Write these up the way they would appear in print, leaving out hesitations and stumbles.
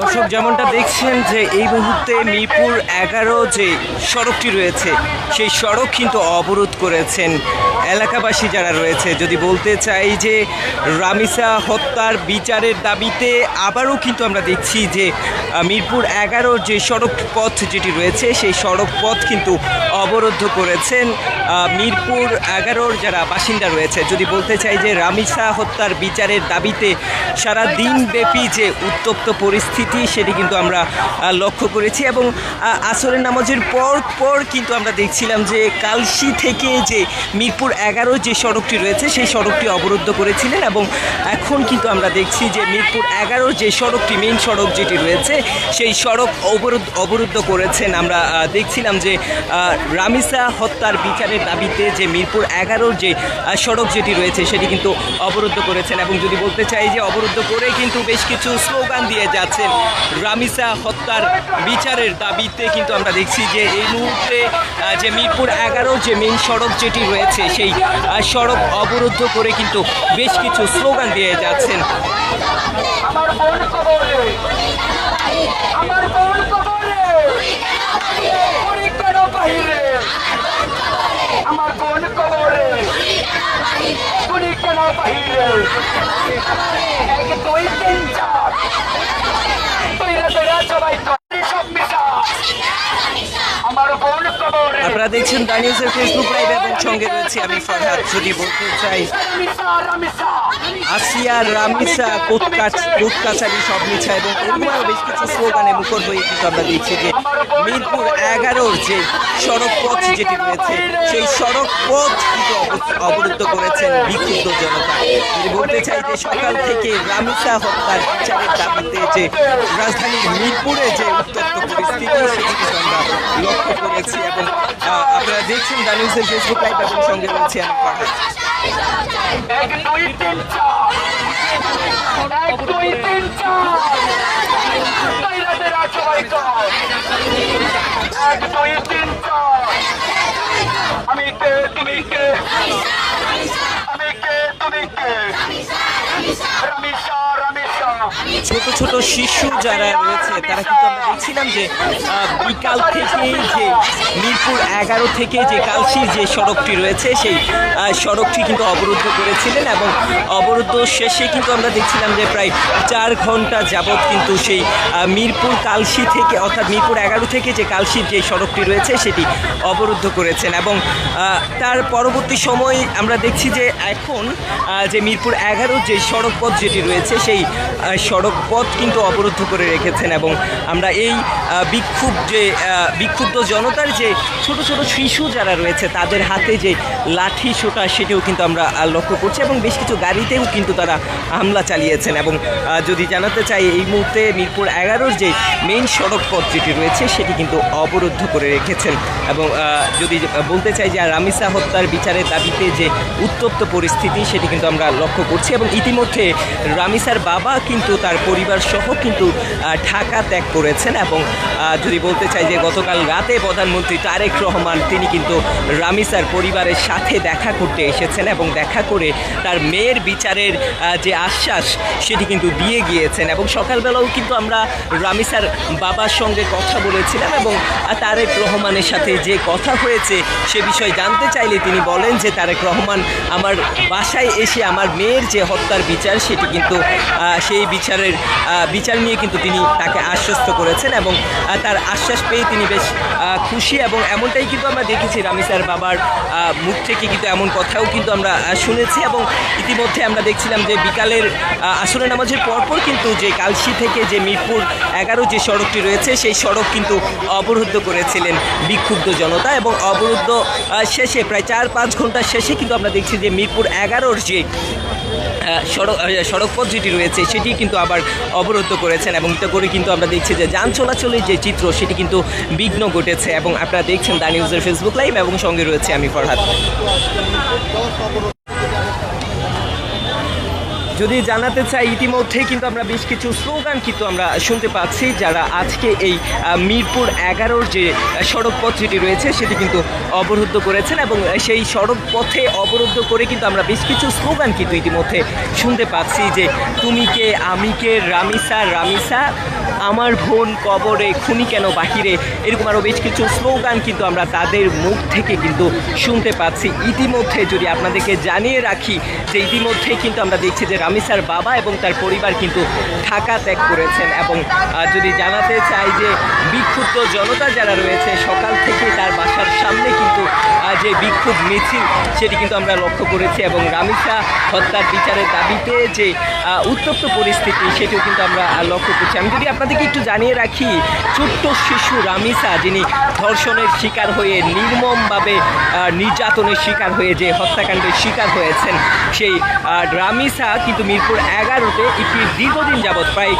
দর্শক যেমনটা দেখছেন যে এই মুহূর্তে মিরপুর 11 যে সড়কটি রয়েছে সেই সড়ক কিন্তু অবরোধ করেছেন এলাকাবাসী যারা রয়েছে। যদি বলতে চাই যে রামিসা হত্যার বিচারের দাবিতে আবারও কিন্তু আমরা দেখছি যে মিরপুর 11 যে সড়ক পথ যেটি রয়েছে সেই সড়ক পথ কিন্তু অবরুদ্ধ করেছেন মিরপুর 11 যারা বাসিন্দা রয়েছে। যদি বলতে চাই যে রামিসা হত্যার বিচারের দাবিতে সারা দিনব্যাপী যে উত্তপ্ত পরিস্থিতি সেটি কিন্তু আমরা লক্ষ্য করেছি এবং আসরের নামাজের পর কিন্তু আমরা দেখছিলাম যে কালশি থেকে যে মিরপুর 11 যে সড়কটি রয়েছে সেই সড়কটি অবরুদ্ধ করেছিলেন এবং এখন কিন্তু আমরা দেখছি যে মিরপুর 11 যে সড়কটি মেইন সড়ক যেটি রয়েছে সেই সড়ক অবরুদ্ধ করেছেন। আমরা দেখছিলাম যে রামিসা হত্যার বিচারের দাবিতে যে মিরপুর 11 যে সড়ক যেটি রয়েছে সেটি কিন্তু অবরুদ্ধ করেছেন এবং যদি বলতে চাই যে অবরুদ্ধ করে কিন্তু বেশ কিছু স্লোগান দিয়ে যাচ্ছেন রামিসা হত্যার বিচারের দাবিতে। কিন্তু আমরা দেখছি যে এই মুহূর্তে যে মিরপুর 11 যে মেইন সড়ক যেটি রয়েছে সেই সড়ক অবরুদ্ধ করে কিন্তু বেশ কিছু স্লোগান দিয়ে যাচ্ছেন। আপনারা দেখছেন দা নিউজের ফেসবুক লাইভ এবং সঙ্গে রয়েছে আমি ফরহাদ। যদি বলতে চাই আসিয়া রামিসা কোর্ট কাছারি সব মিছা এবং এরকম বেশ কিছু স্লোগানে মুখর হয়ে কিন্তু আমরা দেখছি যে মিরপুর 11 যে সড়ক পথ যেটি রয়েছে সেই সড়ক পথ কিন্তু অবরুদ্ধ করেছেন বিক্ষুব্ধ জনতা। যদি বলতে চাই যে সকাল থেকে রামিসা হত্যার বিচারের দাবিতে যে রাজধানীর মিরপুরে যে উত্তপ্ত পরিস্থিতি সেটি কিন্তু আমরা লক্ষ্য করেছি এবং আপনারা দেখছেন দা নিউজের ফেসবুক লাইভ এবং সঙ্গে রয়েছে আমি ফরহাদ। আমি কে তুমি কে আমি কে তুমি কে রামিসা রামিসা। ছোট ছোট শিশু যারা রয়েছে তারা কিন্তু আমরা দেখছিলাম যে বিকাল থেকেই যে মিরপুর 11 থেকে যে কালশির যে সড়কটি রয়েছে সেই সড়কটি কিন্তু অবরুদ্ধ করেছিলেন এবং অবরুদ্ধ শেষে কিন্তু আমরা দেখছিলাম যে প্রায় 4 ঘন্টা যাবৎ কিন্তু সেই মিরপুর কালশি থেকে অর্থাৎ মিরপুর 11 থেকে যে কালশির যে সড়কটি রয়েছে সেটি অবরুদ্ধ করেছেন এবং তার পরবর্তী সময় আমরা দেখছি যে এখন যে মিরপুর 11 যে সড়ক পথ যেটি রয়েছে সেই সড়ক পথ কিন্তু অবরুদ্ধ করে রেখেছেন এবং আমরা এই বিক্ষুব্ধ জনতার যে ছোট ছোট শিশু যারা রয়েছে তাদের হাতে যে লাঠি সোটা সেটিও কিন্তু আমরা লক্ষ্য করছি এবং বেশ কিছু গাড়িতেও কিন্তু তারা হামলা চালিয়েছেন এবং যদি জানাতে চাই এই মুহূর্তে মিরপুর 11 যে মেইন সড়ক পথ যেটি রয়েছে সেটি কিন্তু অবরুদ্ধ করে রেখেছেন এবং যদি বলতে চাই যে রামিসা হত্যার বিচারের দাবিতে যে উত্তপ্ত পরিস্থিতি সেটি কিন্তু আমরা লক্ষ্য করছি এবং ইতিমধ্যে রামিসার বাবা কিন্তু তার পরিবার সহ কিন্তু ঢাকা ত্যাগ করেছেন এবং যদি বলতে চাই যে গতকাল রাতে প্রধানমন্ত্রী তারেক রহমান তিনি কিন্তু রামিসার পরিবারের সাথে দেখা করতে এসেছেন এবং দেখা করে তার মেয়ের বিচারের যে আশ্বাস সেটি কিন্তু দিয়ে গিয়েছেন এবং সকালবেলাও কিন্তু আমরা রামিসার বাবার সঙ্গে কথা বলেছিলাম এবং তারেক রহমানের সাথে যে কথা হয়েছে সে বিষয়ে জানতে চাইলে তিনি বলেন যে তারেক রহমান আমার বাসায় এসে আমার মেয়ের যে হত্যার বিচার সেটি কিন্তু সেই বিচার নিয়ে কিন্তু তিনি তাকে আশ্বস্ত করেছেন এবং তার আশ্বাস পেয়ে তিনি বেশ খুশি এবং এমনটাই কিন্তু আমরা দেখেছি রামিসার বাবার মুখ থেকে কিন্তু এমন কথাও কিন্তু আমরা শুনেছি এবং ইতিমধ্যে আমরা দেখছিলাম যে বিকালের আসরের নামাজের পরপর কিন্তু যে কালশি থেকে যে মিরপুর 11 যে সড়কটি রয়েছে সেই সড়ক কিন্তু অবরুদ্ধ করেছিলেন বিক্ষুব্ধ জনতা এবং অবরুদ্ধ শেষে প্রায় 4-5 ঘন্টা শেষে কিন্তু আমরা দেখছি যে মিরপুর 11 যে সড়কপথ যেটি রয়েছে সেটি কিন্তু আবার অবরুদ্ধ করেছেন এবং এটা করে কিন্তু আমরা দেখছি যে যান চলাচলের যে চিত্র সেটি কিন্তু বিঘ্ন ঘটেছে এবং আপনারা দেখছেন দা নিউজের ফেসবুক লাইভ এবং সঙ্গে রয়েছে আমি ফরহাদ। যদি জানাতে চাই ইতিমধ্যেই কিন্তু আমরা বেশ কিছু স্লোগান কিন্তু আমরা শুনতে পাচ্ছি, যারা আজকে এই মিরপুর 11-র যে সড়ক পথ যেটি রয়েছে সেটি কিন্তু অবরুদ্ধ করেছেন এবং সেই সড়ক পথে অবরুদ্ধ করে কিন্তু আমরা বেশ কিছু স্লোগান কিন্তু ইতিমধ্যে শুনতে পাচ্ছি যে তুমি কে আমি কে রামিসা রামিসা আমার বোন কবরে খুনি কেন বাহিরে, এরকম আরও বেশ কিছু স্লোগান কিন্তু আমরা তাদের মুখ থেকে কিন্তু শুনতে পাচ্ছি। ইতিমধ্যে যদি আপনাদেরকে জানিয়ে রাখি যে ইতিমধ্যে কিন্তু আমরা দেখছি যে রামিসার বাবা এবং তার পরিবার কিন্তু ঢাকা ত্যাগ করেছেন এবং যদি জানাতে চাই যে বিক্ষুব্ধ জনতা যারা রয়েছে সকাল থেকে তার বাসার সামনে কিন্তু যে বিক্ষোভ মিছিল সেটি কিন্তু আমরা লক্ষ্য করেছি এবং রামিসা হত্যার বিচারের দাবিতে যে উত্তপ্ত পরিস্থিতি সেটিও কিন্তু আমরা লক্ষ্য করছি। আমি যদি আপনাদেরকে একটু জানিয়ে রাখি, ছোট্ট শিশু রামিসা যিনি ধর্ষণের শিকার হয়ে নির্মমভাবে নির্যাতনের শিকার হয়ে যে হত্যাকাণ্ডের শিকার হয়েছেন, সেই রামিসা কিন্তু মিরপুর 11-তে একটি দীর্ঘদিন যাবৎ প্রায়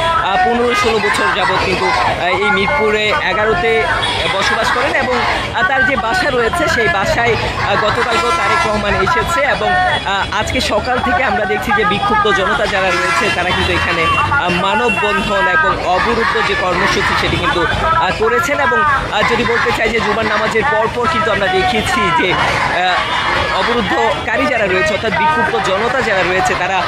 15-16 বছর যাবৎ কিন্তু এই মিরপুরে 11-তে বসবাস করেন এবং তার যে বাসা রয়েছে সেই বাসায় গতকালকেও তারেক রহমান এসেছে এবং আজকে সকাল থেকে আমরা দেখছি যে বিক্ষুব্ধ জনতা যারা রয়েছে তারা কিন্তু এখানে মানববন্ধন এবং অবরুদ্ধ যে কর্মসূচি সেটি কিন্তু করেছেন এবং যদি বলতে চাই যে জুমার নামাজের পরপর কিন্তু আমরা দেখিয়েছি যে অবরুদ্ধকারী যারা রয়েছে অর্থাৎ বিক্ষুব্ধ জনতা যারা রয়েছে তারা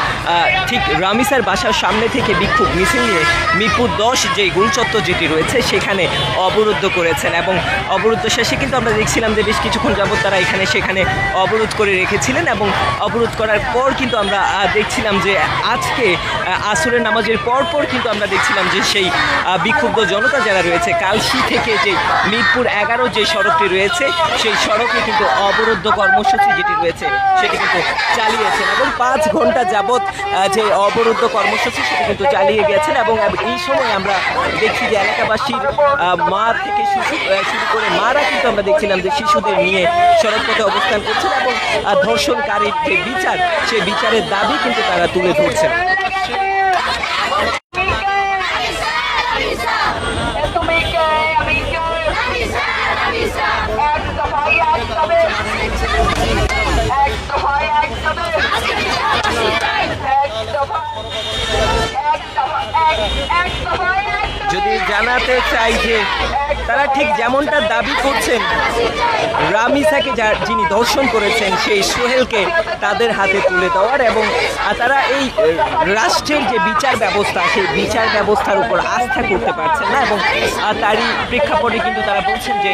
ঠিক রামিসার বাসার সামনে থেকে বিক্ষোভ মিছিল নিয়ে মিরপুর 10 যে গোলচত্বর যেটি রয়েছে সেখানে অবরুদ্ধ করেছেন এবং অবরুদ্ধ শেষে কিন্তু আমরা দেখছিলাম যে বেশ কিছুক্ষণ যাবত তারা সেখানে অবরোধ করে রেখেছিলেন এবং অবরোধ করার পর কিন্তু আমরা দেখছিলাম যে আজকে আসরের নামাজের পরপর কিন্তু আমরা দেখছিলাম যে সেই বিক্ষুব্ধ জনতা যারা রয়েছে কালশি থেকে যে মিরপুর 11 যে সড়কটি রয়েছে সেই সড়কে কিন্তু অবরুদ্ধ কর্মসূচি যেটি রয়েছে সেটি কিন্তু চালিয়েছেন এবং 5 ঘন্টা যাবত যে অবরুদ্ধ কর্মসূচি সেটি কিন্তু চালিয়ে গেছেন এবং এই সময় আমরা দেখছি যে এলাকাবাসীর মা থেকে শুরু করে মারা কিন্তু আমরা দেখছিলাম যে শিশুদের নিয়ে সড়ক পথে অবস্থান করছেন এবং ধর্ষণকারীর যে বিচার সেই বিচারের দাবি কিন্তু তারা তুলে ধরছেন। যদি জানাতে চাই যে তারা ঠিক যেমনটা দাবি করছেন রামিসাকে যিনি ধর্ষণ করেছেন সেই সোহেলকে তাদের হাতে তুলে দেওয়ার এবং তারা এই রাষ্ট্রের যে বিচার ব্যবস্থা সেই বিচার ব্যবস্থার উপর আস্থা করতে পারছেন না এবং তারই প্রেক্ষাপটে কিন্তু তারা বলছেন যে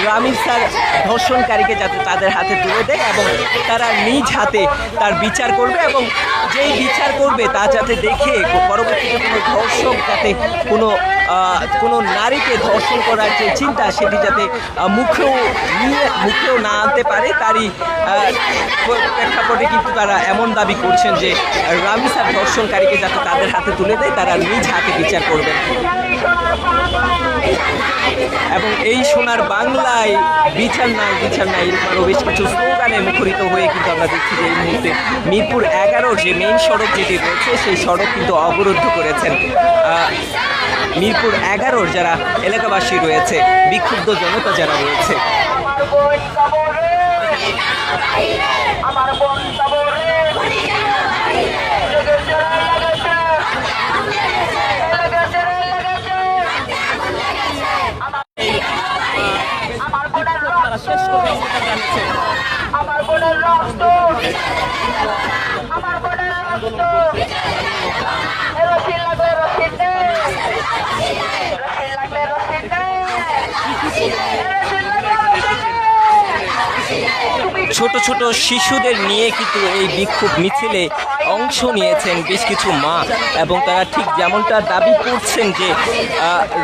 রামিসার ধর্ষণকারীকে যাতে তাদের হাতে তুলে দেয় এবং তারা নিজ হাতে তার বিচার করবে এবং যেই বিচার করবে তা যাতে দেখে পরবর্তীতে কোনো ধর্ষক যাতে কোনো নারীকে ধর্ষণ করার যে চিন্তা সেটি যাতে মুখেও না আনতে পারে তারই প্রেক্ষাপটে কিন্তু তারা এমন দাবি করছেন যে রামিসার ধর্ষণকারীকে যাতে তাদের হাতে তুলে দেয় তারা নিজ হাতে বিচার করবেন এবং এই সোনার বাংলায় বিচার নাই এরকম আরও বেশ কিছু স্লোগানে মুখরিত হয়ে কিন্তু আমরা দেখছি যে এই মুহূর্তে মিরপুর 11 যে মেইন সড়ক যেটি রয়েছে সেই সড়ক কিন্তু অবরুদ্ধ করেছেন মিরপুর 11 যারা এলাকাবাসী রয়েছে বিক্ষুব্ধ জনতা যারা রয়েছে। আমার বোনের রক্ত আমার বোনের রক্ত রসিদ লাগবে রসিদ লাগবে রসিদ ছোট ছোট শিশুদের নিয়ে কিন্তু এই বিক্ষোভ মিছিলে অংশ নিয়েছেন বেশ কিছু মা এবং তারা ঠিক যেমনটা দাবি করছেন যে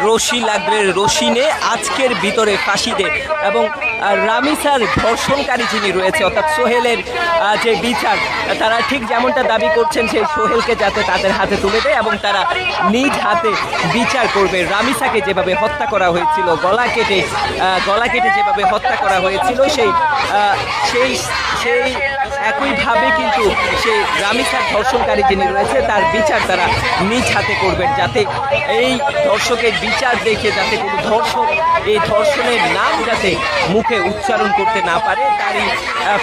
রশি লাগবে রশিনে আজকের ভিতরে ফাঁসি দে এবং রামিসার ধর্ষণকারী যিনি রয়েছে অর্থাৎ সোহেলের যে বিচার তারা ঠিক যেমনটা দাবি করছেন সেই সোহেলকে যাতে তাদের হাতে তুলে দেয় এবং তারা নিজ হাতে বিচার করবে। রামিসাকে যেভাবে হত্যা করা হয়েছিল গলা কেটে যেভাবে হত্যা করা হয়েছিল সেই সেই একইভাবে কিন্তু সেই রামিসার ধর্ষণকারী যিনি রয়েছে তার বিচার তারা নিজ হাতে করবেন, যাতে এই ধর্ষকের বিচার দেখে যাতে কোনো ধর্ষক এই ধর্ষণের নাম যাতে মুখে উচ্চারণ করতে না পারে, তারই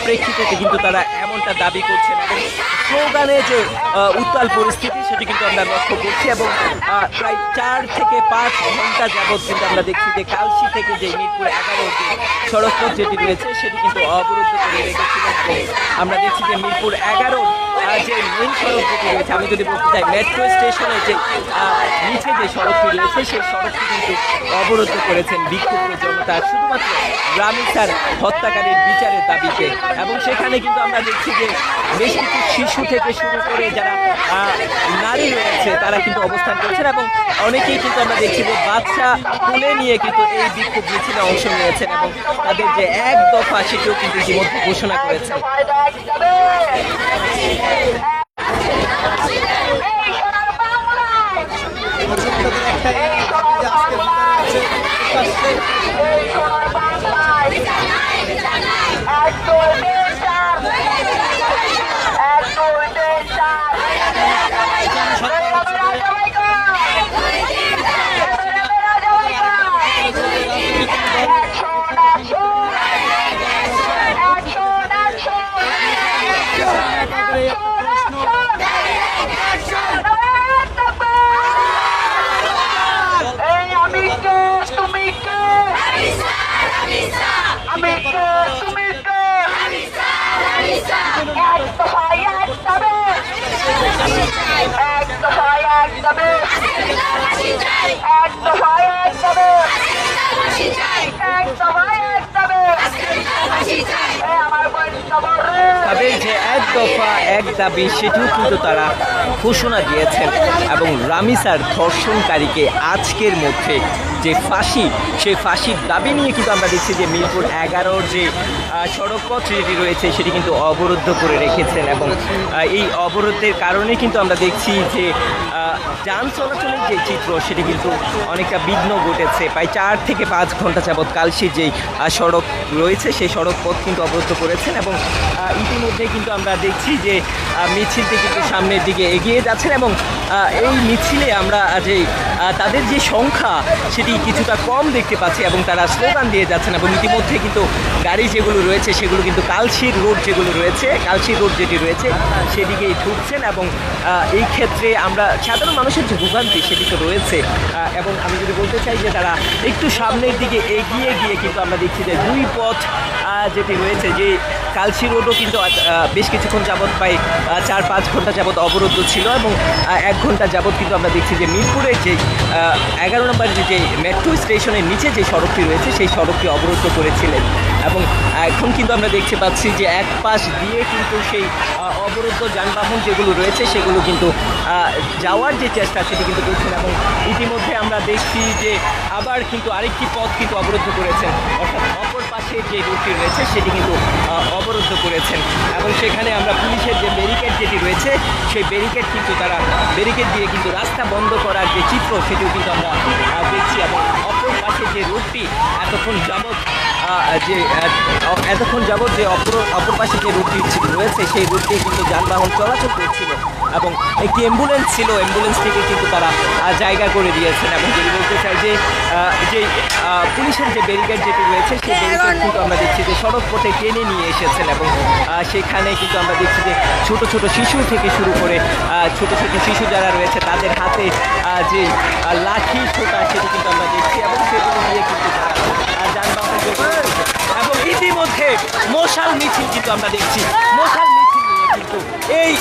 প্রেক্ষিতে কিন্তু তারা এমনটা দাবি করছেন। এবং স্লোগানে যে উত্তাল পরিস্থিতি সেটি কিন্তু আমরা লক্ষ্য করছি এবং প্রায় 4 থেকে 5 ঘন্টা যাবৎ কিন্তু আমরা দেখছি যে কালশি থেকে যে মিরপুর 11 যে সড়কপথ যেটি রয়েছে সেটি কিন্তু অবরুদ্ধ করে রেখেছিলেন। আমরা দেখছি যে মিরপুর 11 যে মেইন সড়ক যেটি রয়েছে, আমি যদি বলতে চাই মেট্রো স্টেশনের যে নিচে যে সড়কটি রয়েছে সেই সড়কটি কিন্তু অবরুদ্ধ করেছেন বিক্ষুব্ধ জনতা শুধুমাত্র রামিসার হত্যাকারীর বিচারের দাবিতে। এবং সেখানে কিন্তু আমরা দেখছি যে বেশ কিছু শিশু থেকে শুরু করে যারা নারী রয়েছে তারা কিন্তু অবস্থান করছেন এবং অনেকেই কিন্তু আমরা দেখছি যে বাচ্চা তুলে নিয়ে কিন্তু এই বিক্ষোভ মিছিলে অংশ নিয়েছেন এবং তাদের যে এক দফা সেটিও কিন্তু ইতিমধ্যে ঘোষণা করেছেন। তাদের যে এক দফা এক দাবি সেটিও কিন্তু তারা ঘোষণা দিয়েছেন এবং রামিসার ধর্ষণকারীকে আজকের মধ্যে যে ফাঁসি সেই ফাঁসির দাবি নিয়ে কিন্তু আমরা দেখছি যে মিরপুর 11 যে সড়কপথ যেটি রয়েছে সেটি কিন্তু অবরুদ্ধ করে রেখেছেন এবং এই অবরোধের কারণে কিন্তু আমরা দেখছি যে যান চলাচলের যে চিত্র সেটি কিন্তু অনেকটা বিঘ্ন ঘটেছে। প্রায় 4 থেকে 5 ঘন্টা যাবৎ কালশির যেই সড়ক রয়েছে সেই সড়ক পথ কিন্তু অবরুদ্ধ করেছেন এবং ইতিমধ্যে কিন্তু আমরা দেখছি যে মিছিলটি কিন্তু সামনের দিকে এগিয়ে যাচ্ছেন এবং এই মিছিলে আমরা যে তাদের যে সংখ্যা সেটি কিছুটা কম দেখতে পাচ্ছি এবং তারা স্লোগান দিয়ে যাচ্ছেন এবং ইতিমধ্যে কিন্তু গাড়ি যেগুলো রয়েছে সেগুলো কিন্তু কালশির রোড যেগুলো রয়েছে কালশির রোড যেটি রয়েছে সেদিকেই ঢুকছেন এবং এই ক্ষেত্রে আমরা সাধারণ মানুষের যে ভোগান্তি সেটি তো রয়েছে এবং আমি যদি বলতে চাই যে তারা একটু সামনের দিকে এগিয়ে গিয়ে কিন্তু আমরা দেখছি যে দুই পথ যেটি রয়েছে যে কালশি রোডও কিন্তু বেশ কিছুক্ষণ যাবৎ প্রায় 4-5 ঘন্টা যাবৎ অবরুদ্ধ ছিল এবং 1 ঘন্টা যাবৎ কিন্তু আমরা দেখছি যে মিরপুরের যে 11 নম্বর যে মেট্রো স্টেশনের নিচে যে সড়কটি রয়েছে সেই সড়কটি অবরুদ্ধ করেছিলেন এবং এখন কিন্তু আমরা দেখতে পাচ্ছি যে এক পাশ দিয়ে কিন্তু সেই অবরুদ্ধ যানবাহন যেগুলো রয়েছে সেগুলো কিন্তু যাওয়ার যে চেষ্টা সেটি কিন্তু করছেন এবং ইতিমধ্যে আমরা দেখছি যে আবার কিন্তু আরেকটি পথ কিন্তু অবরুদ্ধ করেছেন, অর্থাৎ অপর পাশে যে রুটটি রয়েছে সেটি কিন্তু অবরুদ্ধ করেছেন এবং সেখানে আমরা পুলিশের যে ব্যারিকেড যেটি রয়েছে সেই ব্যারিকেড কিন্তু তারা ব্যারিকেড দিয়ে কিন্তু রাস্তা বন্ধ করার যে চিত্র সেটিও কিন্তু আমরা দেখছি এবং অপর পাশে যে রুটটি এতক্ষণ যাবৎ যে অপর পাশে যে রুটটি রয়েছে সেই রুটটি কিন্তু যানবাহন চলাচল করছিল এবং একটি অ্যাম্বুলেন্স ছিল, অ্যাম্বুলেন্সটিকে কিন্তু তারা জায়গা করে দিয়েছেন এবং যদি বলতে চাই যে পুলিশের যে ব্যারিকেড যেটি রয়েছে সেই ব্যারিকেড কিন্তু আমরা দেখছি যে সড়ক পথে টেনে নিয়ে এসেছেন এবং সেখানে কিন্তু আমরা দেখছি যে ছোট ছোট শিশু থেকে শুরু করে ছোট ছোট শিশু যারা রয়েছে তাদের হাতে যে লাঠি ছোটা সেটি কিন্তু আমরা দেখছি এবং সেগুলো দিয়ে কিন্তু তারা যানবাহন এবং ইতিমধ্যে মশাল মিছিল কিন্তু আমরা দেখছি, মশাল মিছিল নিয়ে কিন্তু এই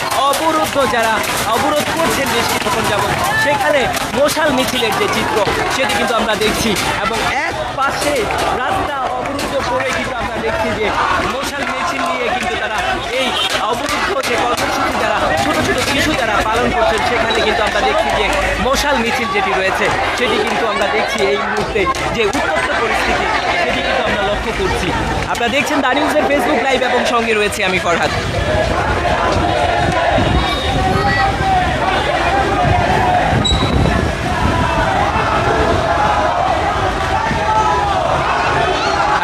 যারা অবরোধ করছেন বেশ কিছুক্ষণ যাবত সেখানে মশাল মিছিলের যে চিত্র সেটি কিন্তু আমরা দেখছি এবং এক পাশে রাস্তা অবরুদ্ধ করে কিন্তু আমরা দেখছি যে মশাল মিছিল নিয়ে কিন্তু তারা এই অবরুদ্ধ যে কর্মসূচি যারা ছোট ছোট শিশু যারা পালন করছেন সেখানে কিন্তু আমরা দেখছি যে মশাল মিছিল যেটি রয়েছে সেটি কিন্তু আমরা দেখছি এই মুহূর্তে যে উত্তপ্ত পরিস্থিতি সেটি কিন্তু আমরা লক্ষ্য করছি। আপনারা দেখছেন দা নিউজের ফেসবুক লাইভ এবং সঙ্গে রয়েছে আমি ফরহাদ।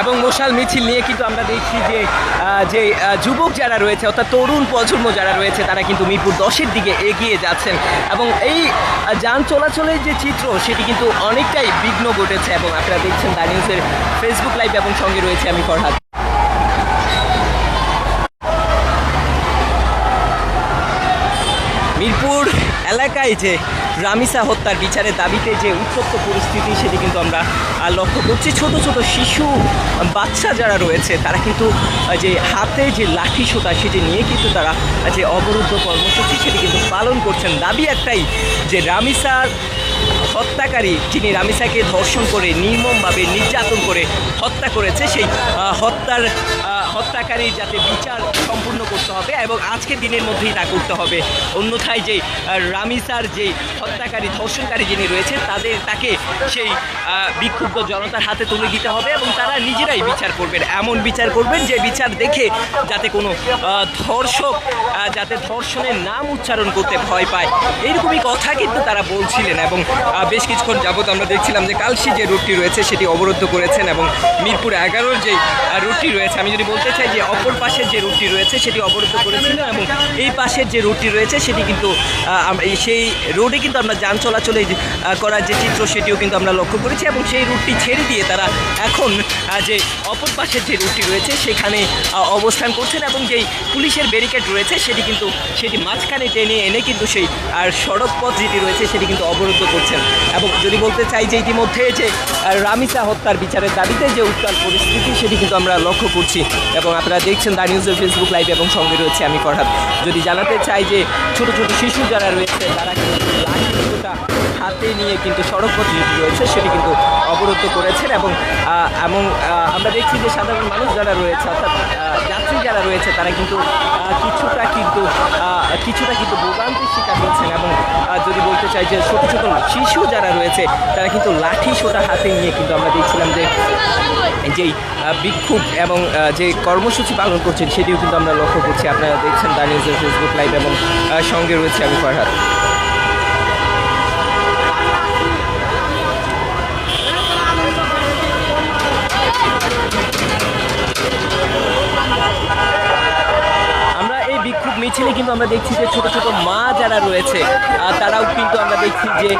এবং মশাল মিছিল নিয়ে কিন্তু আমরা দেখছি যে যুবক যারা রয়েছে অর্থাৎ তরুণ প্রজন্ম যারা রয়েছে তারা কিন্তু মিরপুর 10-এর দিকে এগিয়ে যাচ্ছেন এবং এই যান চলাচলের যে চিত্র সেটি কিন্তু অনেকটাই বিঘ্ন ঘটেছে এবং আপনারা দেখছেন দা নিউজের ফেসবুক লাইভ এবং সঙ্গে রয়েছে আমি ফরহাদ। মিরপুর এলাকায় যে রামিসা হত্যার বিচারের দাবিতে যে উত্তপ্ত পরিস্থিতি সেটি কিন্তু আমরা লক্ষ্য করছি। ছোট ছোট শিশু বাচ্চা যারা রয়েছে তারা কিন্তু যে হাতে যে লাঠি সোঁটা সেটি নিয়ে কিন্তু তারা যে অবরুদ্ধ কর্মসূচি সেটি কিন্তু পালন করছেন। দাবি একটাই যে রামিসার হত্যাকারী যিনি রামিসাকে ধর্ষণ করে নির্মমভাবে নির্যাতন করে হত্যা করেছে সেই হত্যাকারীর যাতে বিচার সম্পূর্ণ করতে হবে এবং আজকের দিনের মধ্যেই তা করতে হবে। অন্যথায় যে রামিসার যে হত্যাকারী ধর্ষণকারী যিনি রয়েছে তাকে সেই বিক্ষুব্ধ জনতার হাতে তুলে দিতে হবে এবং তারা নিজেরাই বিচার করবেন, এমন বিচার করবেন যে বিচার দেখে যাতে কোনো ধর্ষক যাতে ধর্ষণের নাম উচ্চারণ করতে ভয় পায়, এইরকমই কথা কিন্তু তারা বলছিলেন। এবং বেশ কিছুক্ষণ যাবত আমরা দেখছিলাম যে কালশি যে রুটটি রয়েছে সেটি অবরুদ্ধ করেছেন এবং মিরপুর 11-র যে রুটটি রয়েছে, আমি যদি বলতে চাই যে অপর পাশের যে রুটটি রয়েছে সেটি অবরুদ্ধ করেছিলেন এবং এই পাশের যে রুটটি রয়েছে সেটি কিন্তু সেই রোডে কিন্তু আমরা যান চলাচলে করার যে চিত্র সেটিও কিন্তু আমরা লক্ষ্য করেছি এবং সেই রুটটি ছেড়ে দিয়ে তারা এখন যে অপর পাশের যে রুটটি রয়েছে সেখানে অবস্থান করছেন এবং যেই পুলিশের ব্যারিকেড রয়েছে সেটি মাঝখানে টেনে এনে কিন্তু সেই সড়ক পথ যেটি রয়েছে সেটি কিন্তু অবরুদ্ধ করছেন। এবং যদি বলতে চাই যে ইতিমধ্যে যে রামিসা হত্যার বিচারের দাবিতে যে উত্তাল পরিস্থিতি সেটি কিন্তু আমরা লক্ষ্য করছি এবং আপনারা দেখছেন দা নিউজের ফেসবুক লাইভ এবং সঙ্গে রয়েছে আমি ফরহাদ। যদি জানাতে চাই যে ছোট ছোট শিশু যারা রয়েছে তারা কিন্তু লাঠিটা হাতে নিয়ে কিন্তু সড়ক পথ যেটি রয়েছে সেটি কিন্তু অবরুদ্ধ করেছেন এবং আমরা দেখছি যে সাধারণ মানুষ যারা রয়েছে অর্থাৎ যাত্রী যারা রয়েছে তারা কিন্তু কিছুটা কিন্তু ভোগান্তির শিকার হচ্ছেন এবং যদি বলতে চাই যে ছোট ছোট শিশু যারা রয়েছে তারা কিন্তু লাঠি সোঁটা হাতে নিয়ে কিন্তু আমরা দেখছিলাম যে যেই বিক্ষোভ এবং যে কর্মসূচি পালন করছেন সেটিও কিন্তু আমরা লক্ষ্য করছি। আপনারা দেখছেন দা নিউজের ফেসবুক লাইভ এবং সঙ্গে রয়েছে আমি ফরহাদ। বিক্ষোভ মিছিলে কিন্তু আমরা দেখছি যে ছোট ছোট মা যারা রয়েছে তারাও কিন্তু আমরা দেখছি যে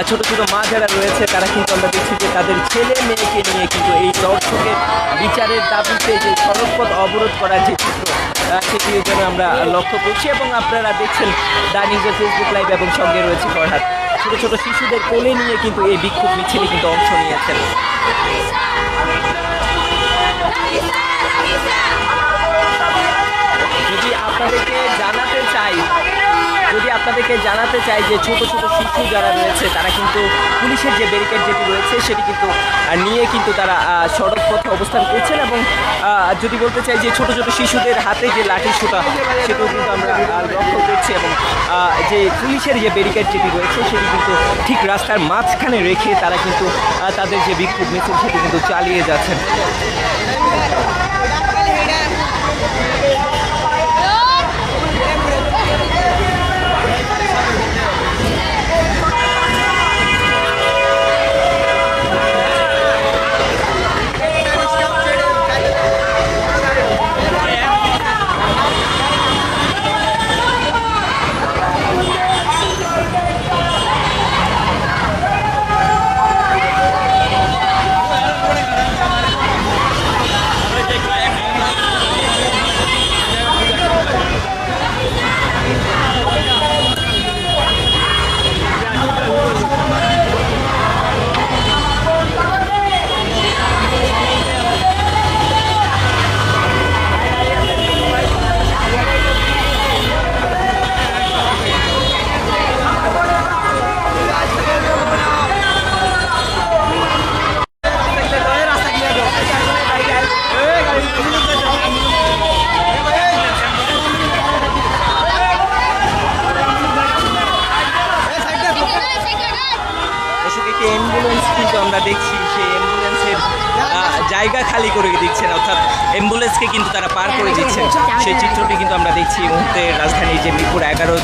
ছোট ছোট মা যারা রয়েছে তারা কিন্তু আমরা দেখছি যে তাদের ছেলে মেয়েকে নিয়ে কিন্তু এই দর্শকের বিচারের দাবিতে যে সড়কপথ অবরোধ করার যে চিত্র সেটির জন্য আমরা লক্ষ্য করছি এবং আপনারা দেখছেন দা নিউজের ফেসবুক লাইভ এবং সঙ্গে রয়েছে ফরহাদ। ছোট ছোট শিশুদের কোলে নিয়ে কিন্তু এই বিক্ষোভ মিছিলে কিন্তু অংশ নিয়েছেন। যদি আপনাদেরকে জানাতে চাই যে ছোট ছোট শিশু যারা রয়েছে তারা কিন্তু পুলিশের যে ব্যারিকেড যেটি রয়েছে সেটি কিন্তু নিয়ে কিন্তু তারা সড়ক পথে অবস্থান করছেন এবং যদি বলতে চাই যে ছোট ছোট শিশুদের হাতে যে লাঠি সোঁটা সেটাও কিন্তু আমরা লক্ষ্য করছি এবং যে পুলিশের যে ব্যারিকেড যেটি রয়েছে সেটি কিন্তু ঠিক রাস্তার মাঝখানে রেখে তারা কিন্তু তাদের যে বিক্ষোভ মিছিল সেটি কিন্তু চালিয়ে যাচ্ছেন। অ্যাম্বুলেন্স কিন্তু আমরা দেখছি সেই অ্যাম্বুলেন্সের জায়গা খালি করে দিচ্ছেন, অর্থাৎ অ্যাম্বুলেন্সকে কিন্তু তারা পার করে দিচ্ছেন। সেই চিত্রটি কিন্তু আমরা দেখছি এই মুহূর্তে রাজধানীর যে মিরপুর 11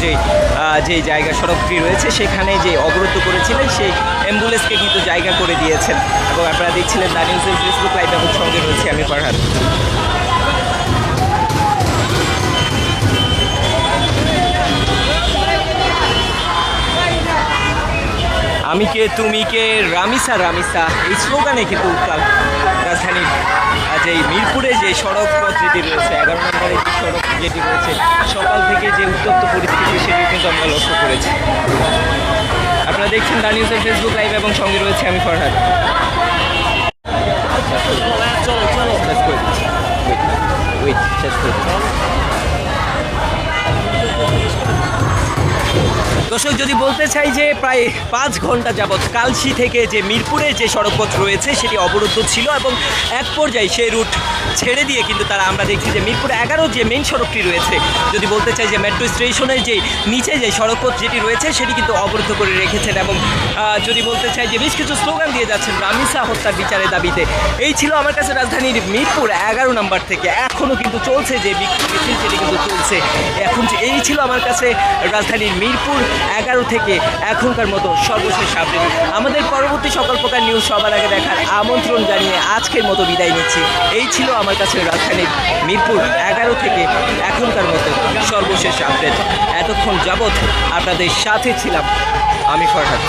যে জায়গা সড়কটি রয়েছে সেখানে যে অবরুদ্ধ করেছিলেন সেই অ্যাম্বুলেন্সকে কিন্তু জায়গা করে দিয়েছেন। এবং আপনারা দেখছিলেন দা নিউজের ফেসবুক লাইভ, এবং সঙ্গে রয়েছে আমি ফরহাদ। আমি কে তুমি কে রামিসা রামিসা, এই স্লোগানে কিন্তু উত্তাল রাজধানীর যে মিরপুরে যে সড়ক পথ যেটি রয়েছে, 11 নম্বরের যে সড়ক যেটি রয়েছে, সকাল থেকে যে উত্তপ্ত পরিস্থিতি সেটি কিন্তু আমরা লক্ষ্য করেছি। আপনারা দেখছেন দা নিউজের ফেসবুক লাইভ, এবং সঙ্গে রয়েছে আমি ফরহাদ। চলো চলো শেষ করে দিচ্ছি, ওয়েট শেষ করে দিচ্ছি। দর্শক, যদি বলতে চাই যে প্রায় 5 ঘন্টা যাবৎ কালশি থেকে যে মিরপুরে যে সড়কপথ রয়েছে সেটি অবরুদ্ধ ছিল, এবং এক পর্যায়ে সেই রুট ছেড়ে দিয়ে কিন্তু তারা, আমরা দেখছি যে মিরপুর 11 যে মেইন সড়কটি রয়েছে, যদি বলতে চাই যে মেট্রো স্টেশনের যে নিচে যে সড়কপথ যেটি রয়েছে সেটি কিন্তু অবরুদ্ধ করে রেখেছেন। এবং যদি বলতে চাই যে বেশ কিছু স্লোগান দিয়ে যাচ্ছেন রামিসা হত্যার বিচারের দাবিতে। এই ছিল আমার কাছে রাজধানীর মিরপুর 11 নম্বর থেকে এখনও কিন্তু চলছে যে বিক্ষোভ মিছিল, সেটি কিন্তু চলছে এখন। এই ছিল আমার কাছে রাজধানীর মিরপুর 11 থেকে এখনকার মতো সর্বশেষ আপডেট। আমাদের পরবর্তী সকল প্রকার নিউজ সবার আগে দেখার আমন্ত্রণ জানিয়ে আজকের মতো বিদায় নিচ্ছি। এই ছিল আমার কাছে রাজধানীর মিরপুর 11 থেকে এখনকার মতো সর্বশেষ আপডেট। এতক্ষণ যাবৎ আপনাদের সাথে ছিলাম আমি ফরহাদ।